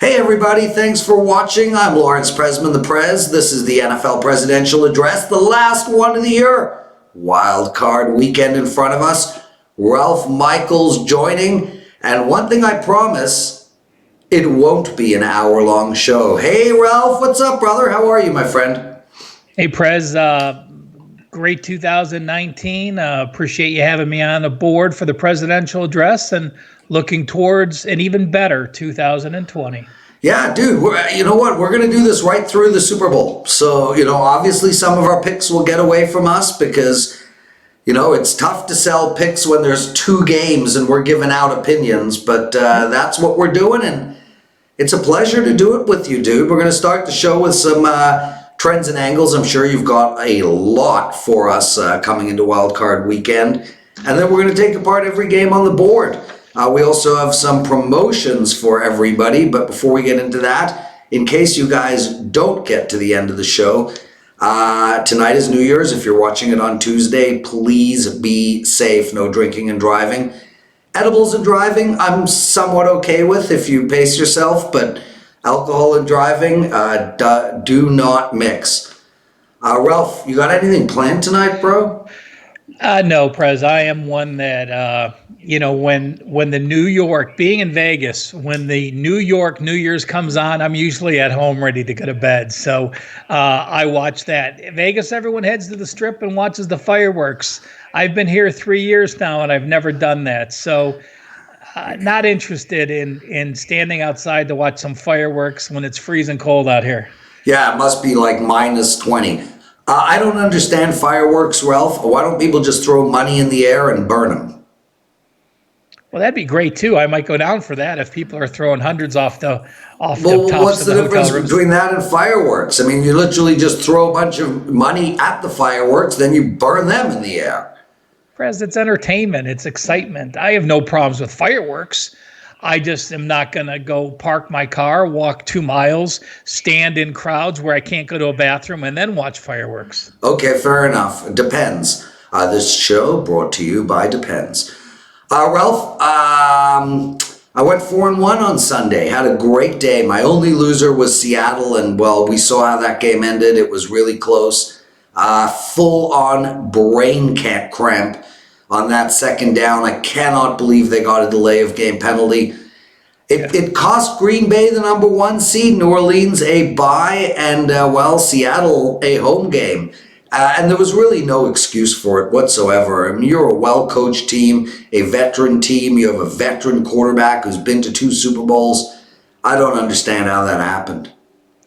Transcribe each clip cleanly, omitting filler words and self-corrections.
Hey everybody, thanks for watching. I'm Lawrence Presman, the Prez. This is the NFL Presidential Address, the last one of the year. Wild card weekend in front of us. Ralph Michaels joining. And one thing I promise, it won't be an hour-long show. Hey Ralph, what's up, brother? How are you, my friend? Hey Prez, great 2019. Appreciate you having me on the board for the presidential address and looking towards an even better 2020. Yeah, dude, you know what? We're going to do this right through the Super Bowl. So, obviously some of our picks will get away from us because, it's tough to sell picks when there's two games and we're giving out opinions. But that's what we're doing, and it's a pleasure to do it with you, dude. We're going to start the show with some trends and angles. I'm sure you've got a lot for us coming into Wild Card Weekend. And then we're going to take apart every game on the board. We also have some promotions for everybody, but before we get into that, in case you guys don't get to the end of the show, tonight is New Year's. If you're watching it on Tuesday, please be safe. No drinking and driving. Edibles and driving, I'm somewhat okay with if you pace yourself, but alcohol and driving, do not mix. Ralph, you got anything planned tonight, bro? No, Prez, I am one that, when the New York, being in Vegas, when the New York New Year's comes on, I'm usually at home ready to go to bed. So I watch that. Vegas, everyone heads to the Strip and watches the fireworks. I've been here 3 years now and I've never done that. So not interested in standing outside to watch some fireworks when it's freezing cold out here. Yeah, it must be like minus 20. I don't understand fireworks, Ralph. Why don't people just throw money in the air and burn them? Well, that'd be great too. I might go down for that if people are throwing hundreds off the tops what's of the the difference hotel rooms. between that and fireworks? I mean, you literally just throw a bunch of money at the fireworks, then you burn them in the air. Prez, it's entertainment. It's excitement. I have no problems with fireworks. I just am not going to go park my car, walk 2 miles, stand in crowds where I can't go to a bathroom, and then watch fireworks. Okay, fair enough. It depends. This show brought to you by Depends. Ralph, I went 4-1 on Sunday. Had a great day. My only loser was Seattle, and, well, we saw how that game ended. It was really close. Full-on brain cramp on that second down. I cannot believe they got a delay of game penalty. It cost Green Bay the number 1 seed, New Orleans a bye, and, Seattle a home game. And there was really no excuse for it whatsoever. I mean, you're a well-coached team, a veteran team. You have a veteran quarterback who's been to 2 Super Bowls. I don't understand how that happened.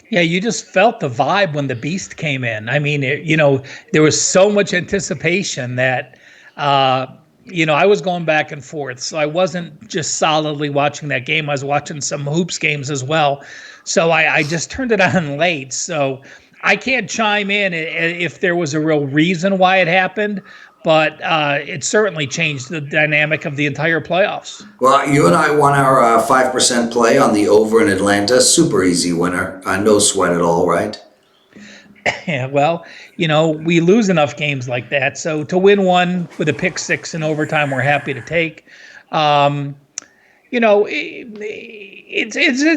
Yeah, you just felt the vibe when the Beast came in. I mean, there was so much anticipation that, I was going back and forth. So I wasn't just solidly watching that game. I was watching some hoops games as well. So I just turned it on late. So I can't chime in if there was a real reason why it happened, but it certainly changed the dynamic of the entire playoffs. Well, you and I won our 5% play on the over in Atlanta. Super easy winner. No sweat at all, right? Yeah, well, we lose enough games like that. So to win one with a pick 6 in overtime, we're happy to take. It's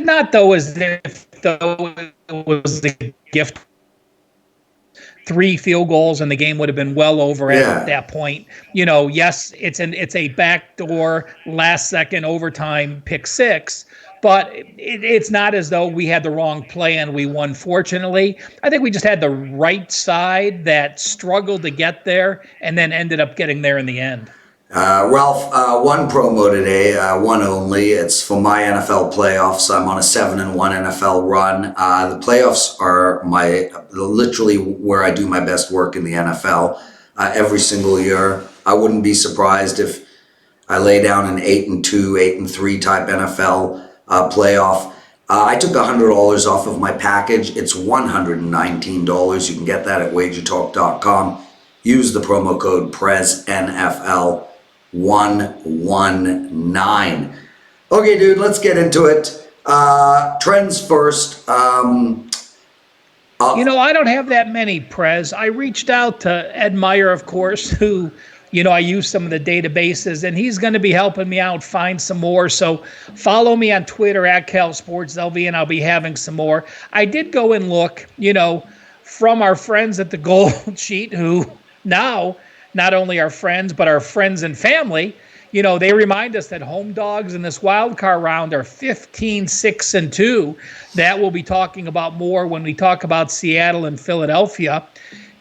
not though as if it was the gift. 3 field goals and the game would have been well over at that point. Yes, it's a backdoor last second overtime pick 6, but it's not as though we had the wrong play and we won. Fortunately, I think we just had the right side that struggled to get there and then ended up getting there in the end. Ralph, one promo today, one only. It's for my NFL playoffs. I'm on a 7-1 NFL run. The playoffs are literally where I do my best work in the NFL every single year. I wouldn't be surprised if I lay down an 8-2, 8-3 type NFL playoff. I took $100 off of my package. It's $119. You can get that at WagerTalk.com. Use the promo code PREZNFL. 119. Okay, dude, let's get into it. Trends first. I don't have that many, Prez. I reached out to Ed Meyer, of course, who I use some of the databases, and he's going to be helping me out find some more. So follow me on Twitter at CalSportsLV, and I'll be having some more. I did go and look, from our friends at the Gold Sheet, who now not only are friends, but are friends and family. They remind us that home dogs in this wild card round are 15-6-2. That we'll be talking about more when we talk about Seattle and Philadelphia.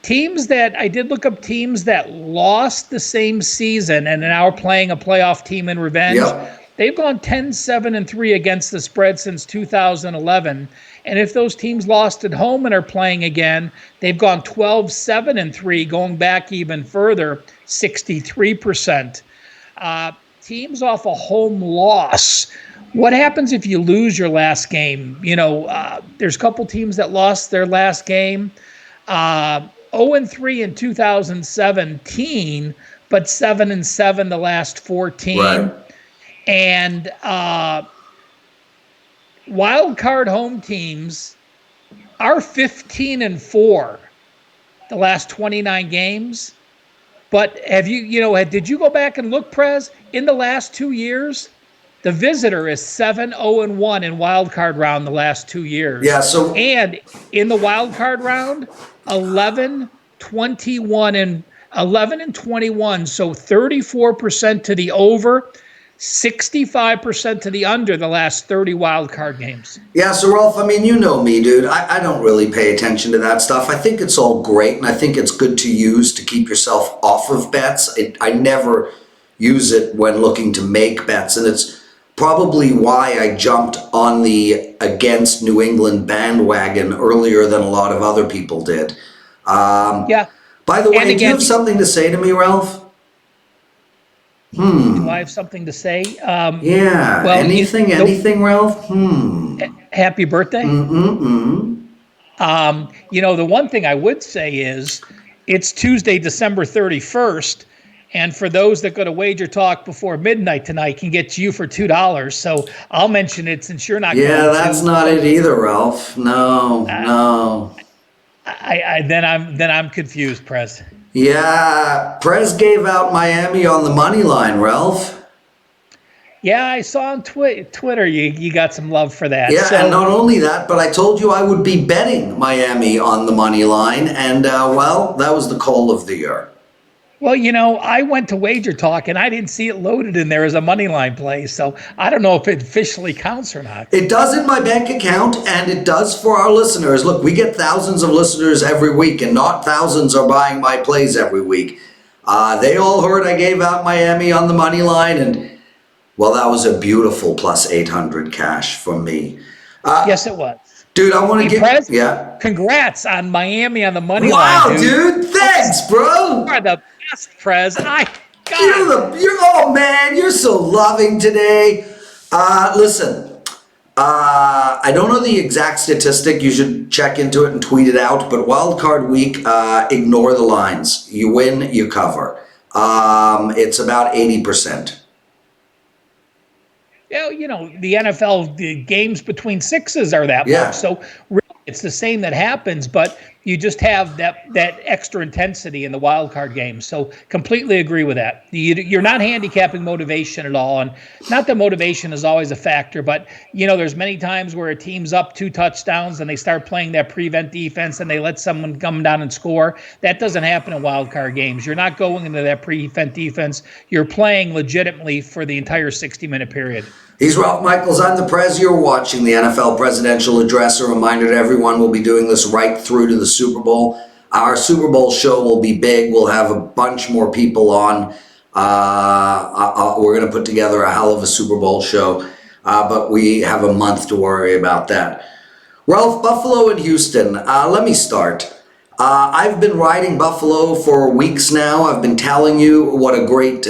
I did look up teams that lost the same season and are now playing a playoff team in revenge. Yep. They've gone 10-7-3 against the spread since 2011. And if those teams lost at home and are playing again, they've gone 12-7-3, going back even further, 63%. Teams off a home loss. What happens if you lose your last game? There's a couple teams that lost their last game. 0-3 in 2017, but 7-7 the last 14. Right. And wild card home teams are 15-4 the last 29 games. But did you go back and look, Prez? In the last 2 years, the visitor is 7-0-1 in wild card round the last 2 years. Yeah. So and in the wild card round, 11-21, so 34% to the over, 65% to the under the last 30 wild card games. Yeah, so Ralph, you know me, dude. I don't really pay attention to that stuff. I think it's all great, and I think it's good to use to keep yourself off of bets. I never use it when looking to make bets, and it's probably why I jumped on the against New England bandwagon earlier than a lot of other people did. Yeah. By the way, do you have something to say to me, Ralph? Do I have something to say? Yeah. Well, anything, Ralph? Happy birthday. Mm-mm-mm. The one thing I would say is it's Tuesday, December 31st. And for those that go to WagerTalk before midnight tonight, can get you for $2. So I'll mention it since you're not. Yeah, that's not it either, Ralph. No. Then I'm confused, Prez. Yeah, Prez gave out Miami on the money line, Ralph. Yeah, I saw on Twitter you got some love for that. Yeah, and not only that, but I told you I would be betting Miami on the money line, and that was the call of the year. Well, I went to WagerTalk, and I didn't see it loaded in there as a money line play, so I don't know if it officially counts or not. It does in my bank account, and it does for our listeners. Look, we get thousands of listeners every week, and not thousands are buying my plays every week. They all heard I gave out Miami on the money line, and, that was a beautiful plus 800 cash for me. Yes, it was. Dude, I want to give... Prez, yeah. Congrats on Miami on the money line, line, dude. Thanks, bro. You are the best, Prez. You're so loving today. Listen, I don't know the exact statistic. You should check into it and tweet it out. But wild card week, ignore the lines. You win, you cover. It's about 80%. The NFL, the games between sixes are that much. So really, it's the same that happens, but you just have that extra intensity in the wild card game. So completely agree with that. You're not handicapping motivation at all. And not that motivation is always a factor, but, there's many times where a team's up 2 touchdowns and they start playing that prevent defense and they let someone come down and score. That doesn't happen in wild card games. You're not going into that prevent defense. You're playing legitimately for the entire 60-minute period. He's Ralph Michaels. I'm the Prez. You're watching the NFL Presidential Address. A reminder to everyone, we'll be doing this right through to the Super Bowl. Our Super Bowl show will be big. We'll have a bunch more people on. We're going to put together a hell of a Super Bowl show, but we have a month to worry about that. Ralph, Buffalo and Houston. Let me start. I've been riding Buffalo for weeks now. I've been telling you what a great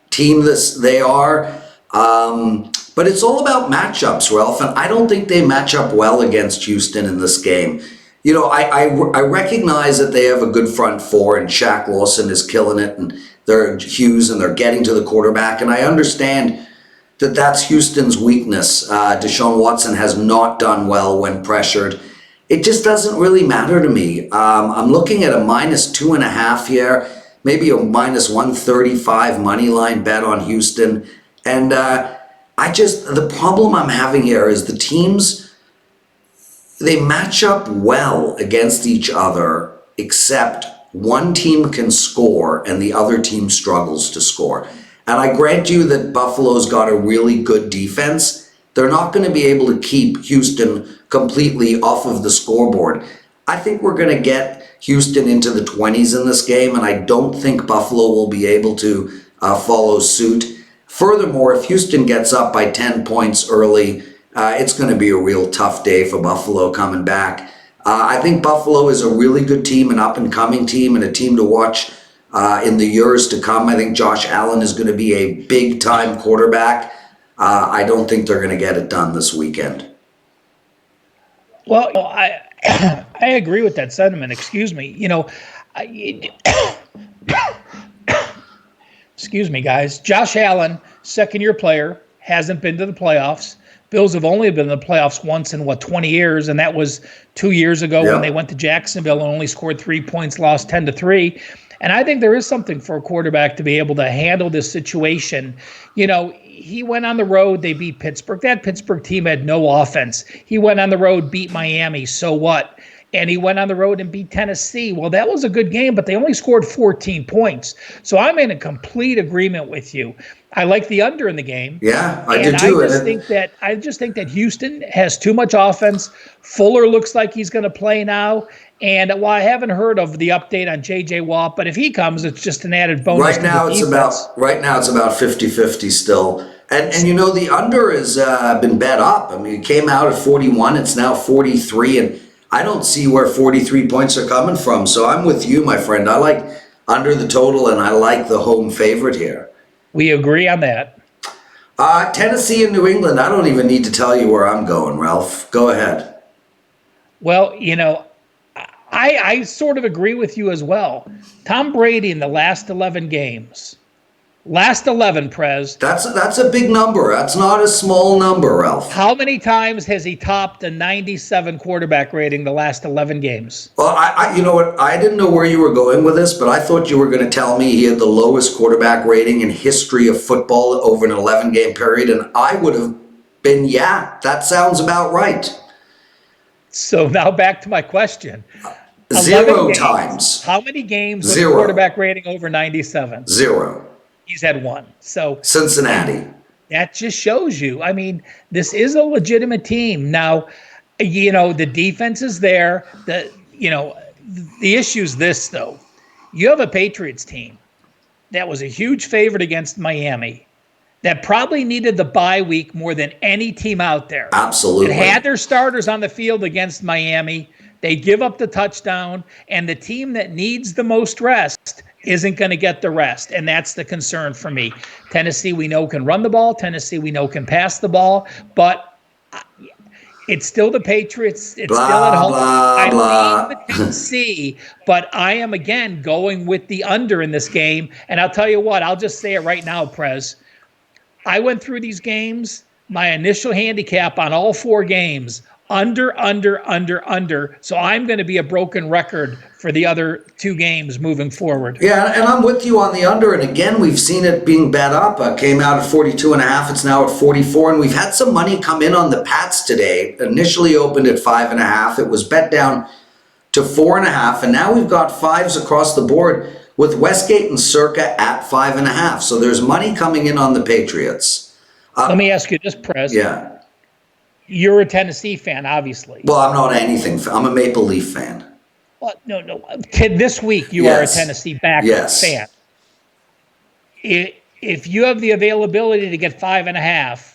team they are. But it's all about matchups, Ralph, and I don't think they match up well against Houston in this game. I recognize that they have a good front four, and Shaq Lawson is killing it, and they're Hughes, and they're getting to the quarterback, and I understand that that's Houston's weakness. Deshaun Watson has not done well when pressured. It just doesn't really matter to me. I'm looking at a -2.5 here. maybe a minus 135 money line bet on Houston. And the problem I'm having here is the teams, they match up well against each other, except one team can score and the other team struggles to score. And I grant you that Buffalo's got a really good defense. They're not going to be able to keep Houston completely off of the scoreboard. I think we're going to get Houston into the 20s in this game, and I don't think Buffalo will be able to follow suit. Furthermore, if Houston gets up by 10 points early, it's going to be a real tough day for Buffalo coming back. I think Buffalo is a really good team, an up-and-coming team, and a team to watch in the years to come. I think Josh Allen is going to be a big-time quarterback. I don't think they're going to get it done this weekend. Well, I agree with that sentiment. Excuse me. Excuse me, guys. Josh Allen, second-year player, hasn't been to the playoffs. Bills have only been in the playoffs once in, 20 years, and that was 2 years ago when they went to Jacksonville and only scored 3 points, lost 10-3. And I think there is something for a quarterback to be able to handle this situation. He went on the road, they beat Pittsburgh. That Pittsburgh team had no offense. He went on the road, beat Miami, so what? And he went on the road and beat Tennessee. Well, that was a good game, but they only scored 14 points. So I'm in a complete agreement with you. I like the under in the game. Yeah, I do too. I just think that Houston has too much offense. Fuller looks like he's going to play now. And while I haven't heard of the update on J.J. Watt, but if he comes, it's just an added bonus. Right now it's about 50-50 still. And the under has been bet up. I mean, it came out at 41. It's now 43. And I don't see where 43 points are coming from. So I'm with you, my friend. I like under the total, and I like the home favorite here. We agree on that. Tennessee and New England. I don't even need to tell you where I'm going, Ralph. Go ahead. Well, I sort of agree with you as well. Tom Brady in the last 11 games. Last 11, Prez. That's a big number. That's not a small number, Ralph. How many times has he topped a 97 quarterback rating the last 11 games? Well, you know what? I didn't know where you were going with this, but I thought you were going to tell me he had the lowest quarterback rating in history of football over an 11-game period, and I would have been, that sounds about right. So now back to my question. 0 times. How many games with a quarterback rating over 97? 0. He's had 1. So Cincinnati. That just shows you. I mean, this is a legitimate team. Now, the defense is there. The issue is this, though. You have a Patriots team that was a huge favorite against Miami that probably needed the bye week more than any team out there. Absolutely. It had their starters on the field against Miami. They give up the touchdown, and the team that needs the most rest isn't going to get the rest, and that's the concern for me. Tennessee, we know, can run the ball. Tennessee, we know, can pass the ball, but it's still the Patriots. It's still at home. I lean with Tennessee, but I am, again, going with the under in this game, and I'll tell you what, I'll just say it right now, Prez. I went through these games, my initial handicap on all 4 games, under. So I'm going to be a broken record for the other 2 games moving forward. Yeah, and I'm with you on the under. And again, we've seen it being bet up. Came out at 42.5. It's now at 44. And we've had some money come in on the Pats today. Initially opened at 5.5. It was bet down to 4.5. And now we've got 5s across the board with Westgate and Circa at 5.5. So there's money coming in on the Patriots. Let me ask you this, Prez. Yeah. You're a Tennessee fan, obviously. Well, I'm not anything. I'm a Maple Leaf fan. Well, no. This week you are a Tennessee fan. If you have the availability to get 5.5,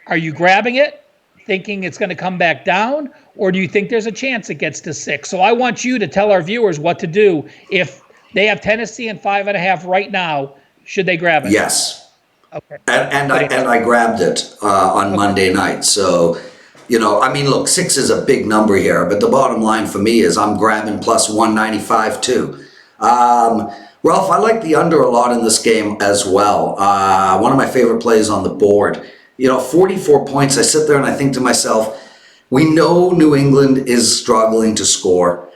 are you grabbing it, thinking it's going to come back down, or do you think there's a chance it gets to 6? So I want you to tell our viewers what to do if they have Tennessee and 5.5 right now. Should they grab it? Yes. Okay. And I grabbed it on Monday night. So, look, 6 is a big number here, but the bottom line for me is I'm grabbing plus 195 too. Ralph, I like the under a lot in this game as well. One of my favorite plays on the board. 44 points. I sit there and I think to myself, we know New England is struggling to score.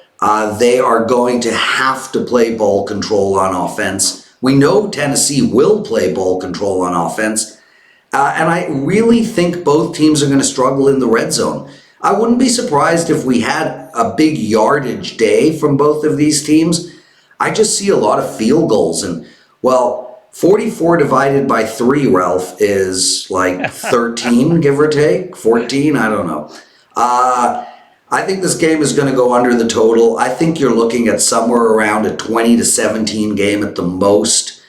They are going to have to play ball control on offense. We know Tennessee will play ball control on offense. And I really think both teams are going to struggle in the red zone. I wouldn't be surprised if we had a big yardage day from both of these teams. I just see a lot of field goals. And, well, 44 divided by 3, Ralph, is like 13, give or take. 14, I don't know. I think this game is going to go under the total. I think you're looking at somewhere around a 20-17 game at the most.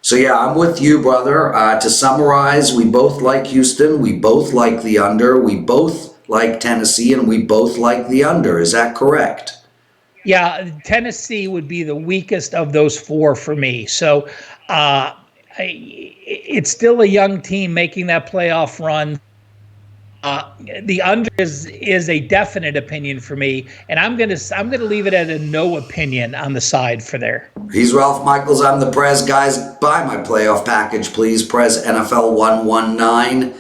So yeah, I'm with you, brother. To summarize, we both like Houston. We both like the under. We both like Tennessee, and we both like the under. Is that correct? Yeah, Tennessee would be the weakest of those 4 for me. So it's still a young team making that playoff run. The under is a definite opinion for me, and I'm gonna leave it at a no opinion on the side for there. He's Ralph Michaels. I'm the Prez. Guys, buy my playoff package, please. Prez NFL 119.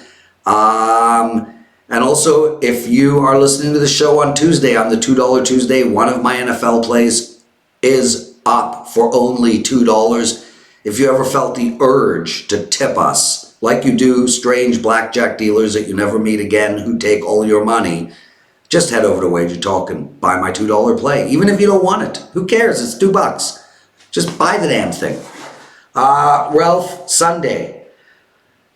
And also, if you are listening to the show on Tuesday, on the $2 Tuesday, one of my NFL plays is up for only $2. If you ever felt the urge to tip us, like you do strange blackjack dealers that you never meet again who take all your money, just head over to WagerTalk and buy my $2 play. Even if you don't want it, who cares? It's $2. Just buy the damn thing. Ralph, Sunday,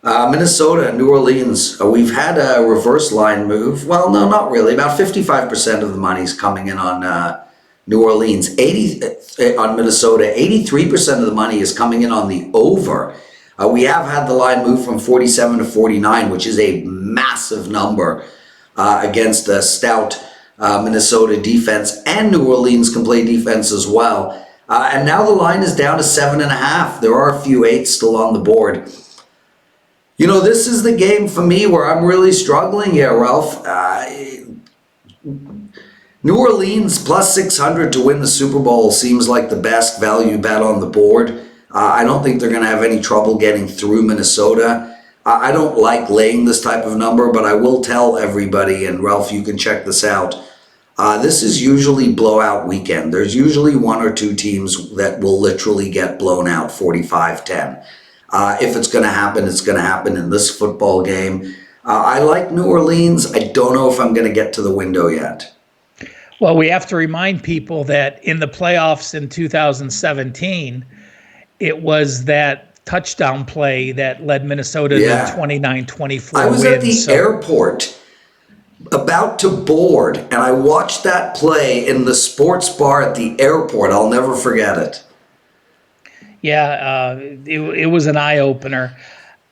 Minnesota, New Orleans. We've had a reverse line move. Well, no, not really. About 55% of the money's coming in on New Orleans. 80 on Minnesota. 83% of the money is coming in on the over. We have had the line move from 47 to 49, which is a massive number against a stout Minnesota defense, and New Orleans can play defense as well. And now the line is down to 7.5. There are a few 8s still on the board. You know, this is the game for me where I'm really struggling here, Ralph. New Orleans plus 600 to win the Super Bowl seems like the best value bet on the board. I don't think they're going to have any trouble getting through Minnesota. I don't like laying this type of number, but I will tell everybody, and Ralph, you can check this out. This is usually blowout weekend. There's usually 1 or 2 teams that will literally get blown out 45-10. If it's going to happen, it's going to happen in this football game. I like New Orleans. I don't know if I'm going to get to the window yet. Well, we have to remind people that in the playoffs in 2017, it was that touchdown play that led Minnesota to 29-24 I was at the airport about to board, and I watched that play in the sports bar at the airport. I'll never forget it. Yeah, it was an eye-opener.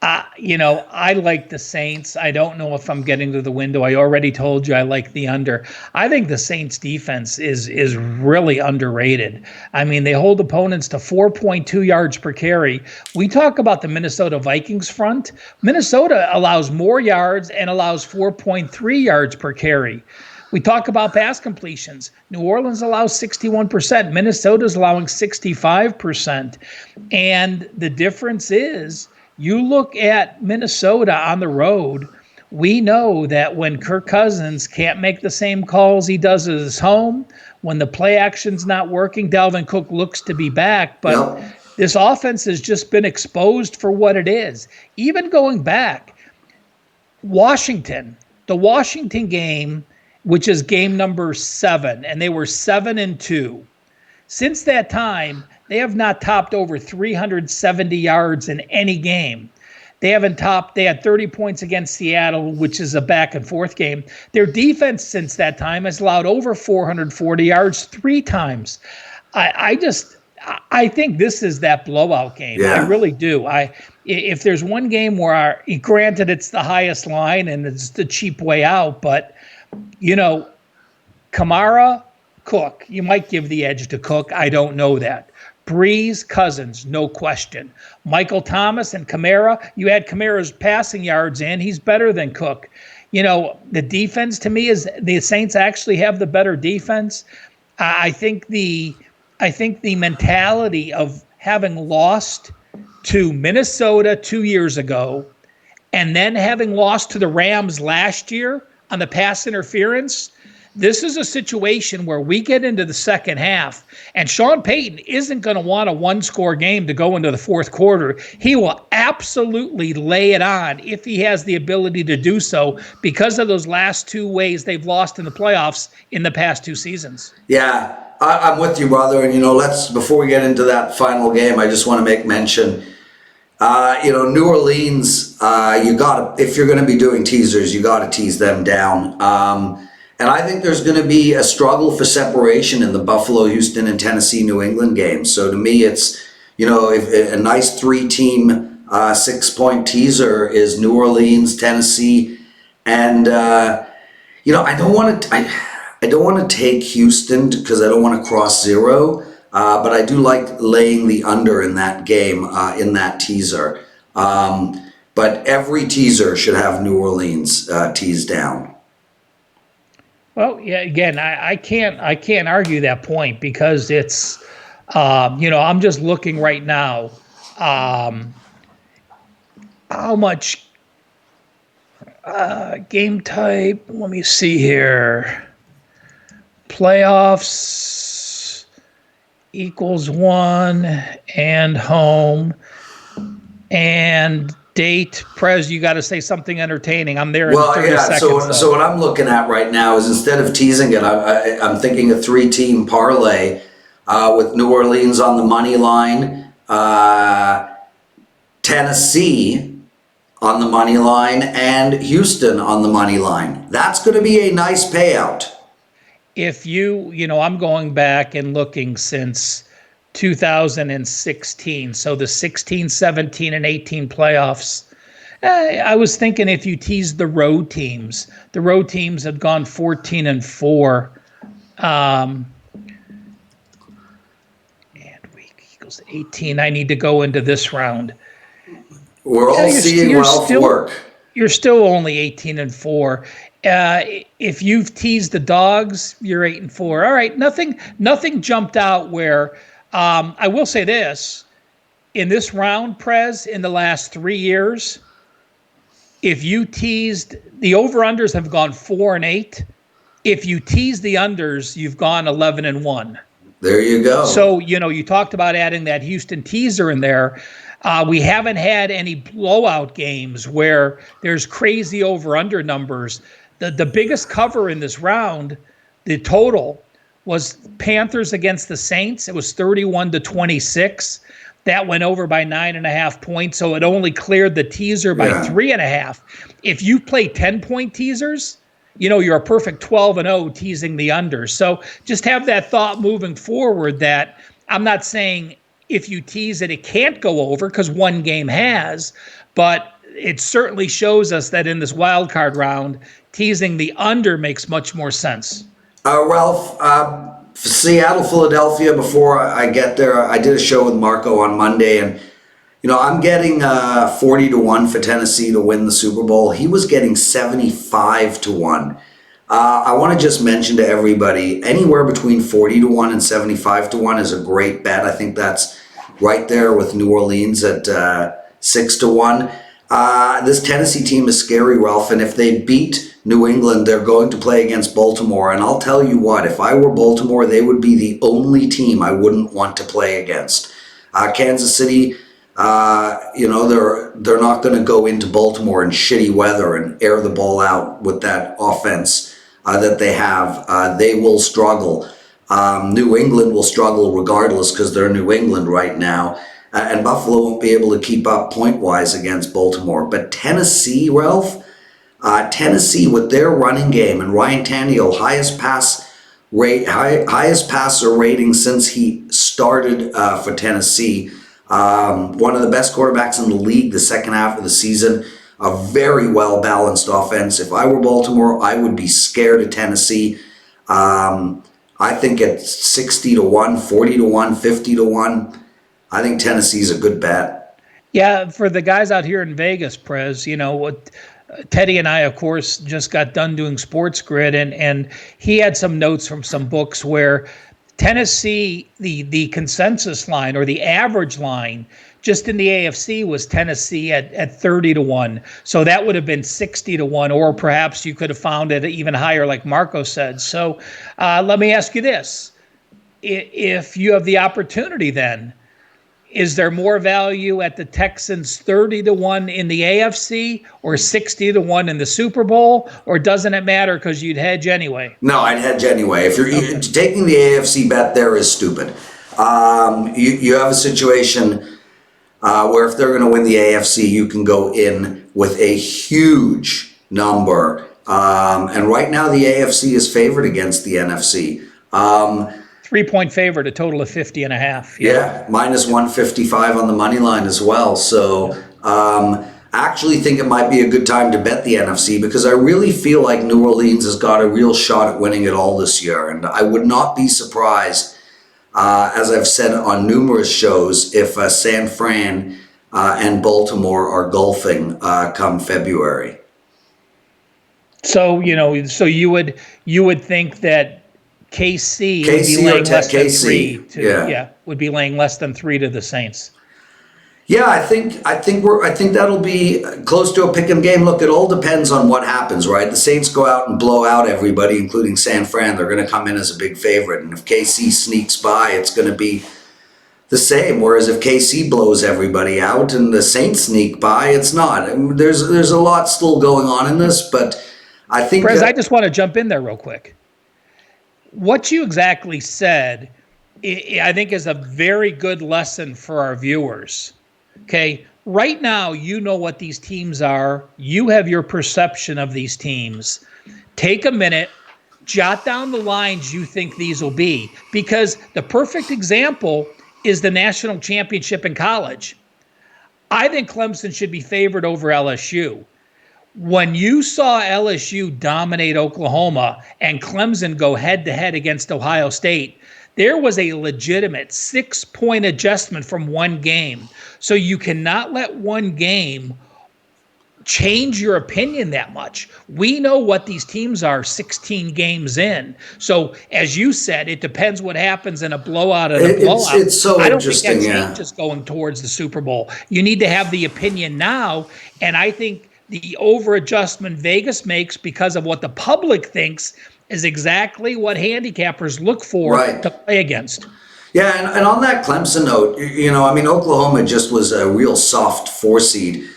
I like the Saints. I don't know if I'm getting to the window. I already told you I like the under. I think the Saints defense is really underrated. I mean, they hold opponents to 4.2 yards per carry. We talk about the Minnesota Vikings front. Minnesota allows more yards and allows 4.3 yards per carry. We talk about pass completions. New Orleans allows 61%. Minnesota's allowing 65%. And the difference is, you look at Minnesota on the road, we know that when Kirk Cousins can't make the same calls he does at his home, when the play action's not working, Dalvin Cook looks to be back. But this offense has just been exposed for what it is. Even going back, the Washington game, which is game number 7, and they were 7-2. Since that time, they have not topped over 370 yards in any game. They haven't topped, they had 30 points against Seattle, which is a back and forth game. Their defense since that time has allowed over 440 yards 3 times. I think this is that blowout game. Yeah. I really do. If there's one game where, granted it's the highest line and it's the cheap way out, but, Kamara, Cook, you might give the edge to Cook. I don't know that. Breeze, Cousins, no question. Michael Thomas and Kamara, you add Kamara's passing yards in, he's better than Cook. The defense to me is the Saints actually have the better defense. I think the mentality of having lost to Minnesota 2 years ago and then having lost to the Rams last year on the pass interference, This is a situation where we get into the second half, and Sean Payton isn't going to want a one-score game to go into the fourth quarter. He will absolutely lay it on if he has the ability to do so because of those last two ways they've lost in the playoffs in the past two seasons. Yeah, I'm with you, brother. And, before we get into that final game, I just want to make mention, New Orleans, if you're going to be doing teasers, you got to tease them down. And I think there's going to be a struggle for separation in the Buffalo, Houston, and Tennessee, New England games. So to me, it's, if a nice 3-team 6-point teaser is New Orleans, Tennessee, and, I don't want to take Houston because I don't want to cross zero. But I do like laying the under in that game, in that teaser. But every teaser should have New Orleans teased down. Well, yeah. Again, I can't argue that point because it's, I'm just looking right now, how much game type. Let me see here. Playoffs equals 1 and home and date. Prez, you got to say something entertaining. I'm there in 30 seconds. So what I'm looking at right now is instead of teasing it, I'm thinking a 3-team parlay with New Orleans on the money line, Tennessee on the money line, and Houston on the money line. That's going to be a nice payout. If I'm going back and looking since 2016, so the 16, 17, and 18 playoffs, I was thinking if you tease the road teams have gone 14-4. And week equals 18. I need to go into this round. We're all seeing Ralph work. You're still only 18-4. If you've teased the dogs, you're 8-4. All right, nothing jumped out where. I will say this: in this round, Prez, in the last 3 years, if you teased the over/unders have gone 4-8. If you tease the unders, you've gone 11-1. There you go. So you talked about adding that Houston teaser in there. We haven't had any blowout games where there's crazy over/under numbers. The biggest cover in this round, the total, was Panthers against the Saints. It was 31-26. That went over by 9.5 points, so it only cleared the teaser by 3.5. If you play 10-point teasers, you're a perfect 12-0 teasing the under. So just have that thought moving forward that I'm not saying if you tease it, it can't go over because one game has, but it certainly shows us that in this wild card round, teasing the under makes much more sense. Ralph, Seattle, Philadelphia, before I get there, I did a show with Marco on Monday, and, I'm getting 40-1 for Tennessee to win the Super Bowl. He was getting 75-1. I want to just mention to everybody, anywhere between 40-1 and 75-1 is a great bet. I think that's right there with New Orleans at 6-1. This Tennessee team is scary, Ralph, and if they beat New England, they're going to play against Baltimore. And I'll tell you what, if I were Baltimore, they would be the only team I wouldn't want to play against. Kansas City, they're not going to go into Baltimore in shitty weather and air the ball out with that offense that they have. They will struggle. New England will struggle regardless because they're New England right now. And Buffalo won't be able to keep up point-wise against Baltimore. But Tennessee, Ralph, Tennessee with their running game and Ryan Tannehill, highest passer rating since he started for Tennessee. One of the best quarterbacks in the league the second half of the season. A very well-balanced offense. If I were Baltimore, I would be scared of Tennessee. I think at 60-1, 40-1, 50-1, I think Tennessee's a good bet. Yeah, for the guys out here in Vegas, Prez, what Teddy and I, of course, just got done doing Sports Grid, and he had some notes from some books where Tennessee, the consensus line or the average line just in the AFC was Tennessee at 30-1. So that would have been 60-1, or perhaps you could have found it even higher, like Marco said. So let me ask you this. If you have the opportunity then, is there more value at the Texans 30-1 in the AFC or 60-1 in the Super Bowl, or doesn't it matter because you'd hedge anyway? No, I'd hedge anyway. If you're taking the AFC bet there is stupid. You have a situation where if they're going to win the AFC, you can go in with a huge number. And right now the AFC is favored against the NFC. 3-point favorite, a total of 50.5. Yeah, minus 155 on the money line as well. So I actually think it might be a good time to bet the NFC because I really feel like New Orleans has got a real shot at winning it all this year. And I would not be surprised, as I've said on numerous shows, if San Fran and Baltimore are golfing come February. So, so you would think that KC would be laying less than 3 to would be laying less than 3 to the Saints. Yeah, I think that'll be close to a pick 'em game. Look, it all depends on what happens, right? The Saints go out and blow out everybody, including San Fran. They're going to come in as a big favorite, and if KC sneaks by, it's going to be the same. Whereas if KC blows everybody out and the Saints sneak by, it's not. I mean, there's a lot still going on in this, but I think. Prez, I just want to jump in there real quick. What you exactly said, I think, is a very good lesson for our viewers. Okay, right now, you know what these teams are. You have your perception of these teams. Take a minute, jot down the lines you think these will be, because the perfect example is the national championship in college. I think Clemson should be favored over LSU. When you saw LSU dominate Oklahoma and Clemson go head-to-head against Ohio State, there was a legitimate 6-point adjustment from one game. So you cannot let one game change your opinion that much. We know what these teams are 16 games in. So as you said, it depends what happens in a blowout of a blowout. It's so I don't interesting, think that changes going towards the Super Bowl. You need to have the opinion now, and I think the over-adjustment Vegas makes because of what the public thinks is exactly what handicappers look for to play against. Yeah, and on that Clemson note, Oklahoma just was a real soft 4 seed.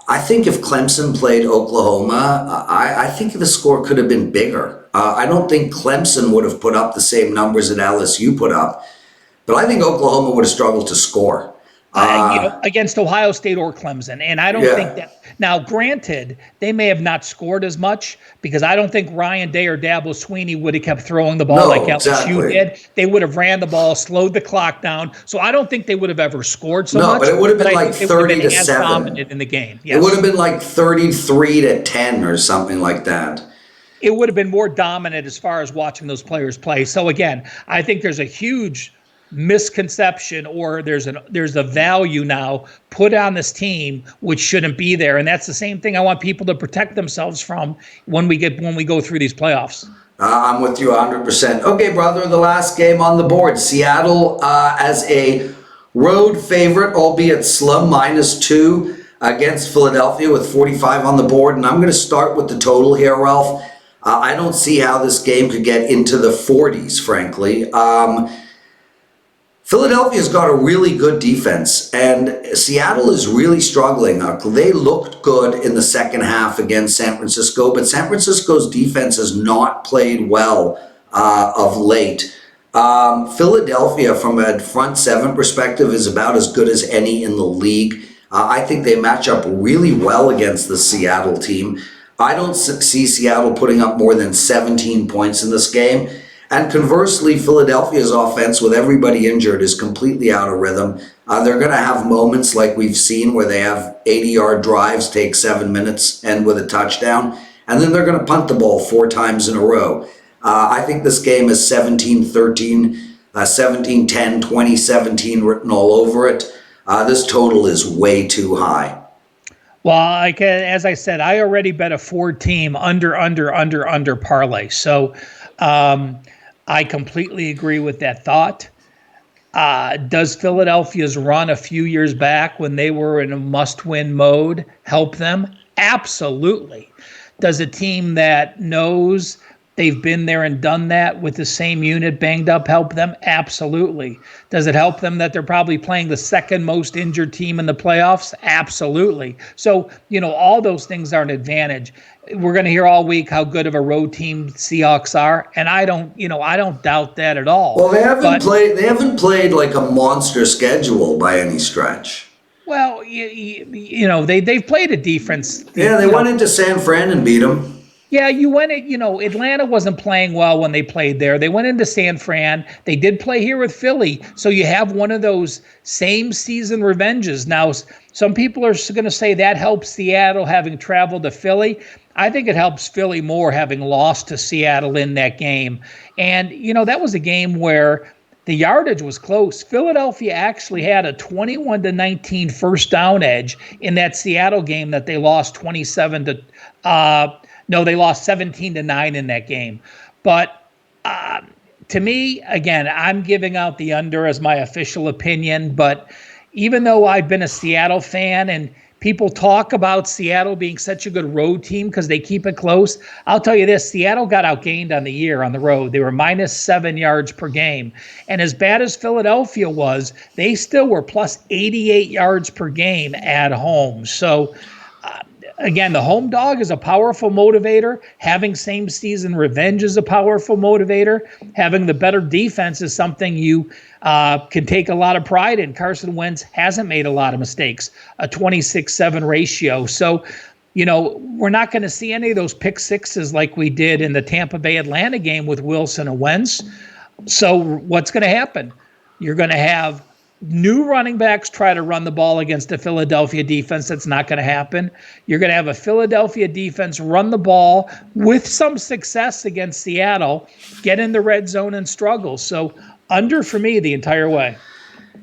I think if Clemson played Oklahoma, I think the score could have been bigger. I don't think Clemson would have put up the same numbers that LSU put up, but I think Oklahoma would have struggled to score. Against Ohio State or Clemson. And I don't think that. Now, granted, they may have not scored as much because I don't think Ryan Day or Dabo Swinney would have kept throwing the ball like LSU did. They would have ran the ball, slowed the clock down. So I don't think they would have ever scored so much. No, but it would have been like 30-7. Dominant in the game. Yes. It would have been like 33-10 or something like that. It would have been more dominant as far as watching those players play. So again, I think there's a huge misconception, or there's a value now put on this team which shouldn't be there, and that's the same thing I want people to protect themselves from when we go through these playoffs. I'm with you 100%. Okay, brother, the last game on the board, Seattle as a road favorite, albeit slim, -2 against Philadelphia with 45 on the board, and I'm going to start with the total here, Ralph. I don't see how this game could get into the 40s, frankly. Philadelphia's got a really good defense, and Seattle is really struggling. They looked good in the second half against San Francisco, but San Francisco's defense has not played well of late. Philadelphia, from a front seven perspective, is about as good as any in the league. I think they match up really well against the Seattle team. I don't see Seattle putting up more than 17 points in this game. And conversely, Philadelphia's offense, with everybody injured, is completely out of rhythm. They're going to have moments like we've seen where they have 80-yard drives, take 7 minutes, end with a touchdown. And then they're going to punt the ball 4 times in a row. I think this game is 17-13, 17-10, 20-17 written all over it. This total is way too high. Well, as I said, I already bet a Ford team under parlay. So I completely agree with that thought. Does Philadelphia's run a few years back when they were in a must-win mode help them? Absolutely. Does a team that knows they've been there and done that with the same unit banged up help them? Absolutely. Does it help them that they're probably playing the second most injured team in the playoffs? Absolutely. So, all those things are an advantage. We're going to hear all week how good of a road team Seahawks are, and I don't doubt that at all. Well, they haven't played like a monster schedule by any stretch. Well, they've played a defense. Yeah, they went into San Fran and beat them. Yeah, Atlanta wasn't playing well when they played there. They went into San Fran. They did play here with Philly. So you have one of those same season revenges. Now, some people are going to say that helps Seattle having traveled to Philly. I think it helps Philly more having lost to Seattle in that game. And, that was a game where the yardage was close. Philadelphia actually had a 21-19 first down edge in that Seattle game that they lost 17-9 in that game. But to me, again, I'm giving out the under as my official opinion. But even though I've been a Seattle fan and people talk about Seattle being such a good road team because they keep it close, I'll tell you this, Seattle got outgained on the year on the road. They were minus 7 yards per game. And as bad as Philadelphia was, they still were plus 88 yards per game at home. So, again, the home dog is a powerful motivator. Having same season revenge is a powerful motivator. Having the better defense is something you can take a lot of pride in. Carson Wentz hasn't made a lot of mistakes, a 26-7 ratio. So, we're not going to see any of those pick sixes like we did in the Tampa Bay Atlanta game with Wilson and Wentz. So what's going to happen? You're going to have new running backs try to run the ball against a Philadelphia defense. That's not going to happen. You're going to have a Philadelphia defense run the ball with some success against Seattle, get in the red zone and struggle. So under for me the entire way.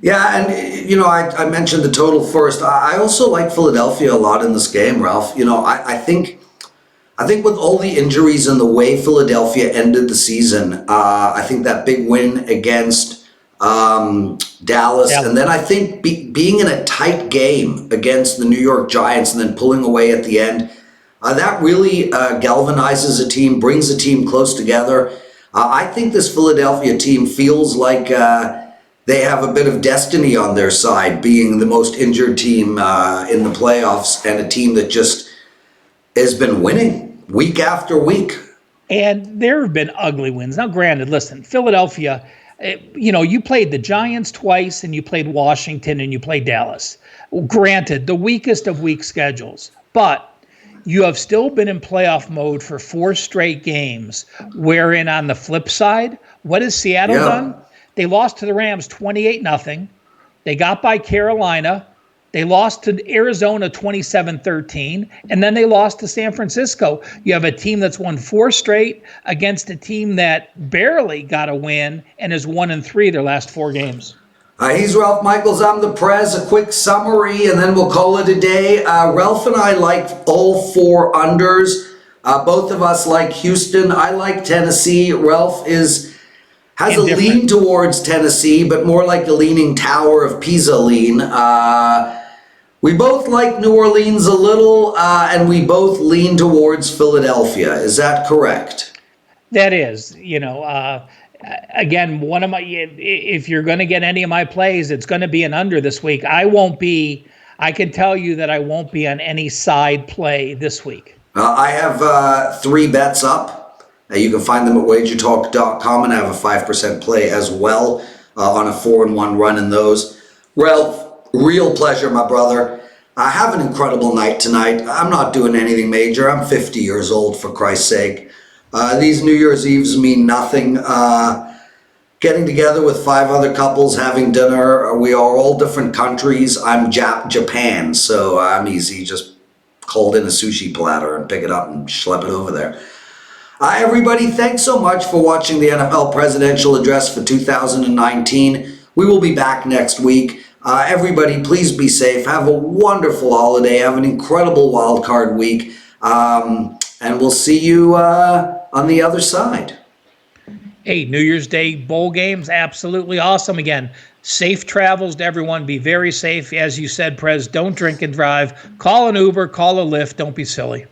Yeah, and I mentioned the total first. I also like Philadelphia a lot in this game, Ralph. I think with all the injuries and the way Philadelphia ended the season, I think that big win against Dallas, and then I think being in a tight game against the New York Giants and then pulling away at the end, that really galvanizes a team, brings a team close together. I think this Philadelphia team feels like they have a bit of destiny on their side, being the most injured team in the playoffs and a team that just has been winning week after week. And there have been ugly wins. Now, granted, listen, Philadelphia, you played the Giants twice and you played Washington and you played Dallas. Granted, the weakest of weak schedules, but you have still been in playoff mode for 4 straight games, wherein on the flip side, what has Seattle done? They lost to the Rams 28-0. They got by Carolina. They lost to Arizona 27-13, and then they lost to San Francisco. You have a team that's won 4 straight against a team that barely got a win and is 1-3 their last 4 games. He's Ralph Michaels. I'm the Prez. A quick summary, and then we'll call it a day. Ralph and I like all 4 unders. Both of us like Houston. I like Tennessee. Ralph has a lean towards Tennessee, but more like the Leaning Tower of Pisa lean. We both like New Orleans a little, and we both lean towards Philadelphia. Is that correct? That is. Again, if you're going to get any of my plays, it's going to be an under this week. I can tell you that I won't be on any side play this week. I have 3 bets up. You can find them at WagerTalk.com, and I have a 5% play as well on a 4-1 run in those. Ralph, real pleasure, my brother. I have an incredible night tonight. I'm not doing anything major. I'm 50 years old, for Christ's sake. These New Year's Eves mean nothing. Getting together with 5 other couples, having dinner. We are all different countries. I'm Japan, so I'm easy. Just called in a sushi platter and pick it up and schlep it over there. Everybody, thanks so much for watching the NFL Presidential Address for 2019. We will be back next week. Everybody, please be safe. Have a wonderful holiday. Have an incredible wild card week. And we'll see you on the other side. Hey, New Year's Day bowl games, absolutely awesome. Again, safe travels to everyone. Be very safe. As you said, Prez, don't drink and drive. Call an Uber, call a Lyft. Don't be silly.